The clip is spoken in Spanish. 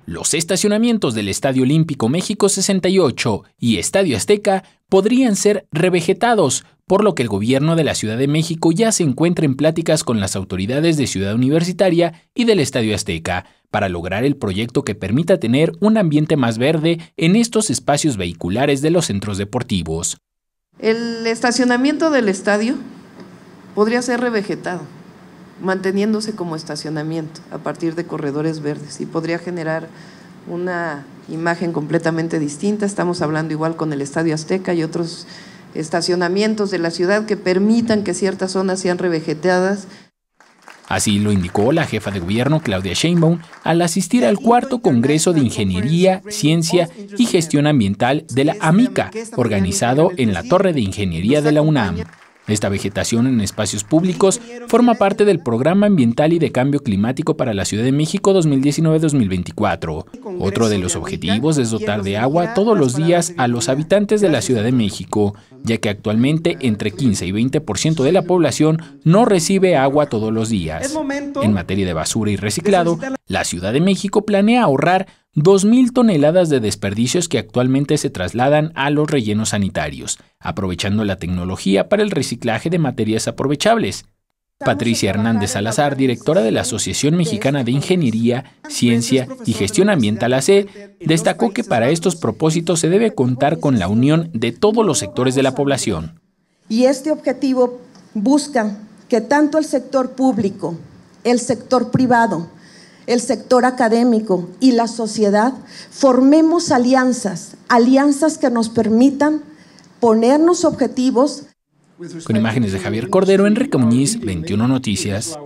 Los estacionamientos del Estadio Olímpico México 68 y Estadio Azteca podrían ser revegetados, por lo que el gobierno de la Ciudad de México ya se encuentra en pláticas con las autoridades de Ciudad Universitaria y del Estadio Azteca para lograr el proyecto que permita tener un ambiente más verde en estos espacios vehiculares de los centros deportivos. El estacionamiento del estadio podría ser revegetado, manteniéndose como estacionamiento a partir de corredores verdes, y podría generar una imagen completamente distinta. Estamos hablando igual con el Estadio Azteca y otros estacionamientos de la ciudad que permitan que ciertas zonas sean revegetadas. Así lo indicó la jefa de gobierno Claudia Sheinbaum al asistir al cuarto Congreso de Ingeniería, Ciencia y Gestión Ambiental de la AMICA, organizado en la Torre de Ingeniería de la UNAM. Esta vegetación en espacios públicos forma parte del Programa Ambiental y de Cambio Climático para la Ciudad de México 2019-2024. Otro de los objetivos es dotar de agua todos los días a los habitantes de la Ciudad de México, ya que actualmente entre 15 y 20% de la población no recibe agua todos los días. En materia de basura y reciclado, la Ciudad de México planea ahorrar 2,000 toneladas de desperdicios que actualmente se trasladan a los rellenos sanitarios, aprovechando la tecnología para el reciclaje de materias aprovechables. Patricia Hernández Salazar, directora de la Asociación Mexicana de Ingeniería, Ciencia y Gestión Ambiental AC, destacó que para estos propósitos se debe contar con la unión de todos los sectores de la población. Y este objetivo busca que tanto el sector público, el sector privado, el sector académico y la sociedad formemos alianzas que nos permitan ponernos objetivos. Con imágenes de Javier Cordero, Enrique Muñiz, 21 Noticias.